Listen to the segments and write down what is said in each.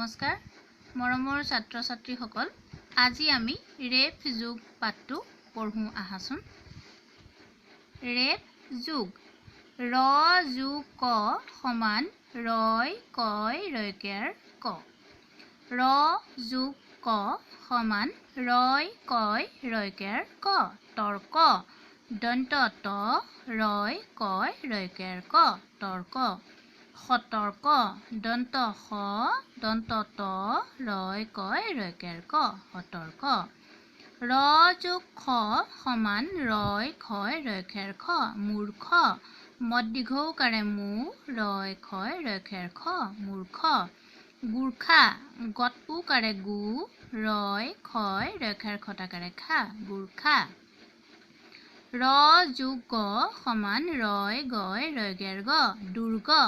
নমস্কাৰ মৰমৰ ছাত্ৰ ছাত্ৰীসকল আজি আমি ৰেপ যোগ পাঠটো পঢ়ো আহাচোন ৰেপ যোগ ৰ যোগ ক সমান ৰয় কয় ৰয়কেৰ ক ৰ যোগ ক সমান ৰয় কয় ৰয়কেৰ ক তৰ্ক দন্ত ত ৰয় কয় ৰয়কেৰ ক তৰ্ক সতৰ্ক দন্ত স দন্ত ত ৰয় কয় ৰয়কেৰ ক সতৰ্ক ৰ যোগ খ সমান ৰয় খয় ৰয়কেৰ খ মূৰ্খ মদ দীঘৌকাৰে মু ৰয় খয় ৰয়কেৰ খ মূৰ্খ গুৰ্খা গত উকাৰে গু ৰয় খয় ৰয়কেৰ খটাকাৰে খা গুৰ্খা ৰ যোগ গ সমান ৰয় গয় ৰয়কেৰ গ দুৰ্গ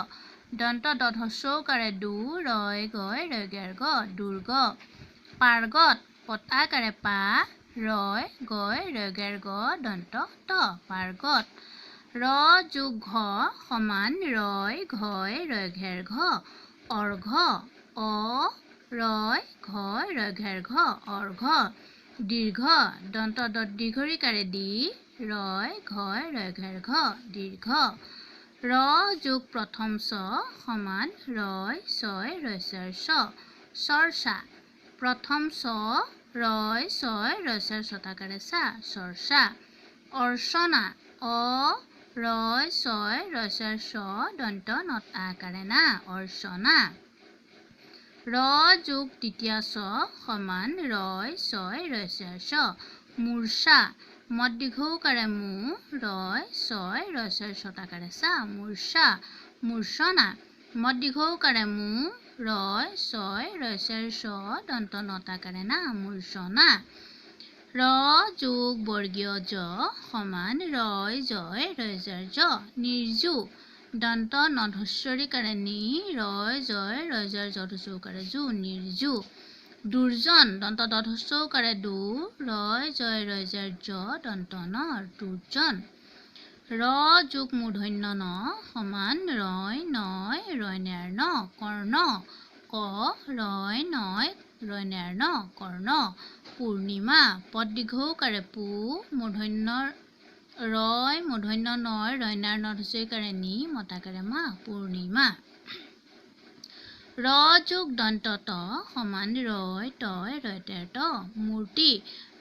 দন্ত দধচৌকাৰে দু ৰয় গয় ৰয়কেৰ গ দুৰ্গ পাৰ্গত পতাকাৰে পা ৰয় গয় ৰয়কেৰ গ দন্ত ত পাৰ্গত ৰ যোগ ঘ সমান ৰয় ঘয় ৰয়ঘেৰ ঘ অৰ্ঘ অ ৰয় ঘয় ৰয়ঘেৰ ঘ অৰ্ঘ দীৰ্ঘ দন্ত দীঘৰিকাৰে দি ৰয় ঘয় ৰয়ঘেৰ ঘ দীৰ্ঘ ৰ যোগ প্ৰথম ছ সমান ৰয় ছয় ৰয়চৰ ছ চৰ্চা প্ৰথম ছ ৰয় ছয় ৰয়চৰ ছটাকাৰে চা চৰ্চা অৰ্চনা অ ৰয় ছয় ৰয়চৰ ছ দন্ত নত আকাৰে না অৰ্চনা ৰ যোগ তৃতীয় ছ সমান ৰয় ছয় ৰয়চৰ ছ মূৰ্ছা মদ দীঘৌকাৰে মু ৰয় ছয় ৰয়চৰ ছটাকাৰে চা মূৰ্ছা মূৰ্ছনা মদ দীঘৌকাৰে মু ৰয় ছয় ৰয়চৰ ছ দন্ত নটাকাৰে না মূৰ্ছনা ৰ যোগ বৰ্গীয় জ সমান ৰয় জয় ৰয়জৰ জ নিৰ্জু দন্ত নধস্বৰিকাৰে নি ৰয় জয় ৰয়জৰ যধচৌকাৰে জু নিৰ্জু দুৰ্জন দন্ত দধচৌকাৰে দু ৰয় জয় ৰয়জৰ জ দন্ত ন দুৰ্জন ৰ যোগ মূৰ্ধন্য ন সমান ৰয় নয় ৰয়নেৰ ন কৰ্ণ ক ৰয় নয় ৰয়নেৰ ন কৰ্ণ পূৰ্ণিমা পদ দীঘৌকাৰে পু মূৰ্ধন্য ৰয় মূৰ্ধন্য নয় ৰয়নাৰ নধচৌকাৰে নি মতাকাৰে মা পূৰ্ণিমা ৰ যোগ দন্ত ত সমান ৰয় তয় ৰয়তেৰ ত মূৰ্তি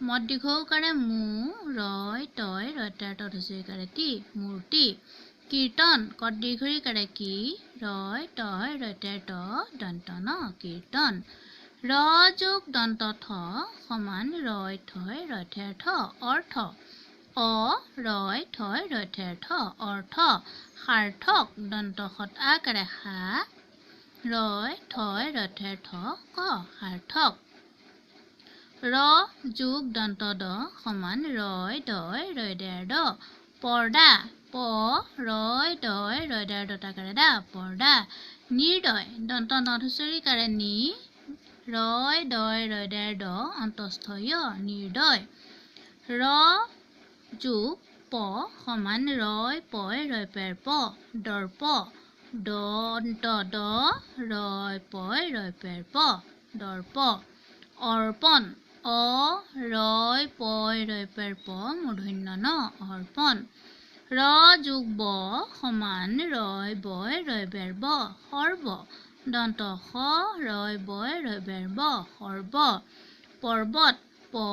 মদ দীঘৌকাৰে মু ৰয় তয় ৰয়তেৰ তধচৌকাৰে তি মূৰ্তি কীৰ্তন কত দীঘৰিকাৰে কি ৰয় তয় ৰয়তেৰ ত দন্ত ন কীৰ্তন ৰ যোগ দন্ত থ সমান ৰয় থয় ৰয়থেৰ থ অৰ্থ অ ৰয় থয় ৰয়থেৰ থ অৰ্থ সাৰ্থক দন্ত সত আকাৰে সা ৰয় থয় ৰথেৰ থ ক সাৰ্থক ৰ যোগ দন্ত দ সমান ৰয় দয় ৰয়দেৰ দ পৰ্দা প ৰয় দয় ৰয়দেৰ দতাকাৰে দা পৰ্দা নিৰ্দয় দন্ত নধচৰিকাৰে নি ৰয় দয় ৰয়দেৰ দ অন্তস্থ য় নিৰ্দয় ৰ যোগ প সমান ৰয় পয় ৰয়পেৰ প দৰ্প দন্ত দ ৰয় পয় ৰয়পেৰ প দৰ্প অৰ্পণ অ ৰয় পয় ৰয়পেৰ প মূৰ্ধন্য ন অৰ্পণ ৰ যোগ ব সমান ৰয় বয় ৰয়বেৰ ব সৰ্ব দন্ত স ৰয় বয় ৰয়বেৰ ব সৰ্ব পৰ্বত প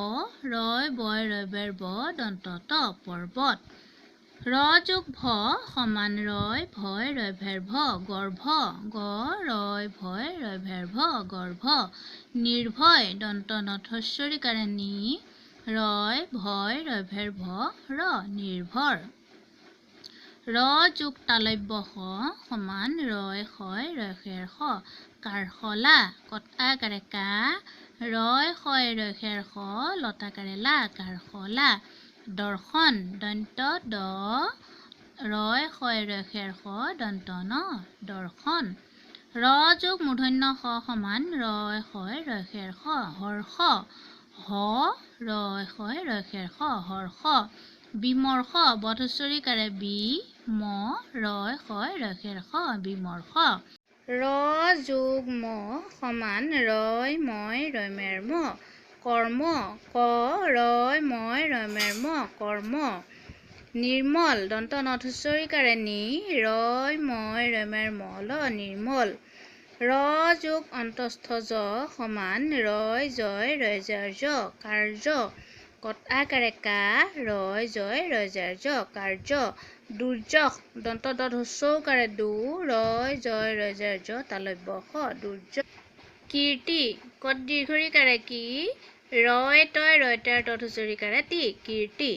ৰয় বয় ৰয়বেৰ ব দন্ত ত পৰ্বত ৰ যোগ ভ সমান ৰয় ভয় ৰয়ভেৰ ভ গৰ্ভ গ ৰয় ভয় ৰয়ভেৰ ভ গৰ্ভ নিৰ্ভয় দন্ত নধস্বৰিকাৰে নি ৰয় ভয় ৰয়ভেৰ ভ ৰ নিৰ্ভৰ ৰ যোগ তালব্য স সমান ৰয় খয় ৰয়খেৰ খ কাৰশলা কত আকাৰে কা ৰয় খয় ৰয়খেৰ খ লতাকাৰে লা কাৰশলা দৰ্শন দন্ত দ ৰয় খয় ৰয়খেৰ খ দন্ত ন দৰ্শন ৰ যোগ মূৰ্ধন্য স সমান ৰয় খয় ৰয়খেৰ খ হৰ্ষ হ ৰয় খয় ৰয়খেৰ খ হৰ্ষ বিমৰ্ষ বধচৰিকাৰে বি ম ৰয় খয় ৰয়খেৰ খ বিমৰ্ষ ৰ যোগ ম সমান ৰয় মই ৰমেৰ ম কৰ্ম ক ৰয় মই ৰমেৰ ম কৰ্ম নিৰ্মল দন্ত নথস্বৰিকাৰে নি ৰয় মই ৰমেৰ মল নিৰ্মল ৰ যোগ অন্তস্থ জ সমান ৰয় জয় ৰয়জাৰ জ কাৰ্য কত আকাৰে কা ৰয় জয় ৰয়জাৰ জ কাৰ্য দুৰ্যগ দন্ত ধস্যৌকাৰে দু ৰয় জয় ৰয়জাৰ জ তালব্য স দুৰ্যগ কীৰ্তি কত দীৰ্ঘৰিকাৰে কি ৰয় তয় ৰয়তাৰ তধুচৰিকাৰে তি কীৰ্তি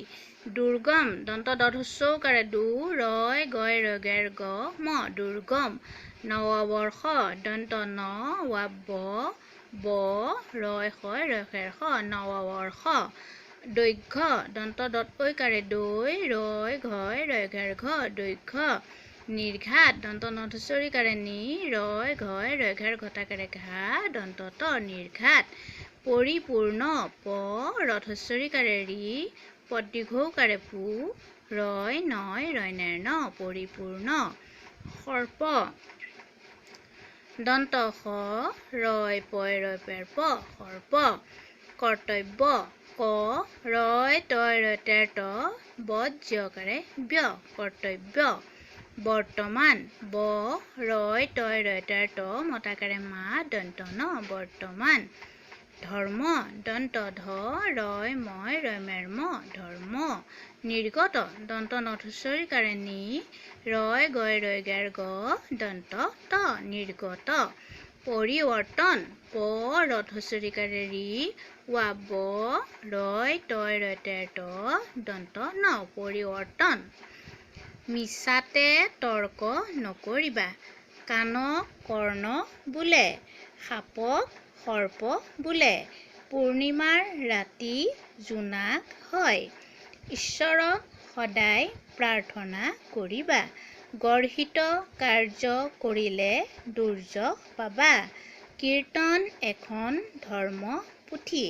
দুৰ্গম দন্ত ধস্যৌকাৰে দু ৰয় গয় ৰগাৰ গ ম দুৰ্গম নৱবৰ্ষ দন্ত ন ৱাব ব ৰয় হয় ৰসেৰ স নৱবৰ্ষ দৈৰ্ঘ্য দন্ত ঐকাৰে দৈ ৰয় ঘয় ৰয়ঘাৰ ঘ দৈৰ্ঘ্য নিৰ্ঘাত দন্ত নধস্বৰিকাৰে নি ৰয় ঘয় ৰয়ঘাৰ ঘটাকাৰে ঘা দন্ত ত নিৰ্ঘাত পৰিপূৰ্ণ প ৰথস্বৰিকাৰে ৰি পদীঘৌকাৰে পু ৰয় নয় ৰয়নেৰ ন পৰিপূৰ্ণ সৰ্প দন্ত স ৰয় পয় ৰয় পেৰ প সৰ্প কৰ্তব্য ক ৰয় তয় ৰয়তেৰ ত বজ্ৰকাৰে ব্য কৰ্তব্য বৰ্তমান ব ৰয় তয় ৰয়তেৰ ত মতাকাৰে মা দন্ত ন বৰ্তমান ধৰ্ম দন্ত ধ ৰয় মই ৰমেৰ ম ধৰ্ম নিৰ্গত দন্ত নথস্বৰিকাৰে নি ৰয় গয় ৰয়গাৰ গ দন্ত ত নিৰ্গত পৰিৱৰ্তন প ৰথস্বৰিকাৰে ৰি ৱাব ৰয় তয় ৰয়তেৰ ত দন্ত ন পৰিৱৰ্তন মিছাতে তৰ্ক নকৰিবা কাণক কৰ্ণ বোলে সাপক সৰ্প বোলে পূৰ্ণিমাৰ ৰাতি জোনাক হয় ঈশ্বৰক সদায় প্ৰাৰ্থনা কৰিবা গৰ্হিত কাৰ্য কৰিলে দুৰ্যগ পাবা কীৰ্তন এখন ধৰ্ম পুথি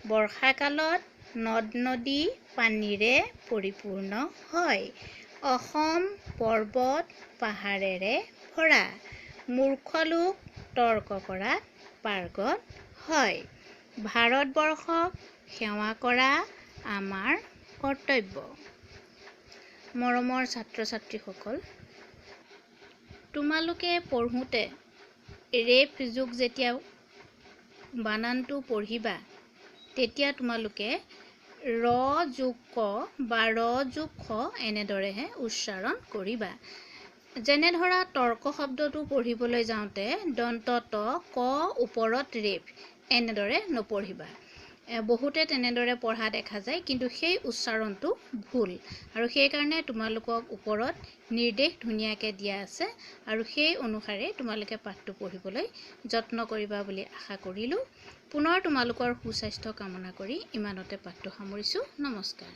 বৰ্ষাকালত নদ নদী পানীৰে পৰিপূৰ্ণ হয় অসম পৰ্বত পাহাৰেৰে ভৰা মূৰ্খ লোক তৰ্ক কৰাত পাৰ্গত হয় ভাৰতবৰ্ষক সেৱা কৰা আমাৰ কৰ্তব্য মৰমৰ ছাত্ৰ ছাত্ৰীসকল তোমালোকে পঢ়োঁতে ৰেফ যোগ যেতিয়া বানানটো পঢ়িবা তেতিয়া তোমালোকে ৰ যোগ ক বা ৰ যোগ খ এনেদৰেহে উচ্চাৰণ কৰিবা যেনে ধৰা তৰ্ক শব্দটো পঢ়িবলৈ যাওঁতে দন্ত ত ক ওপৰত ৰেফ এনেদৰে নপঢ়িবা বহুতে তেনেদৰে পঢ়া দেখা যায় কিন্তু সেই উচ্চাৰণটো ভুল আৰু সেইকাৰণে তোমালোকক ওপৰত নিৰ্দেশ ধুনীয়াকৈ দিয়া আছে আৰু সেই অনুসাৰে তোমালোকে পাঠটো পঢ়িবলৈ যত্ন কৰিবা বুলি আশা কৰিলোঁ পুনৰ তোমালোকৰ সুস্বাস্থ্য কামনা কৰি ইমানতে পাঠটো সামৰিছোঁ নমস্কাৰ।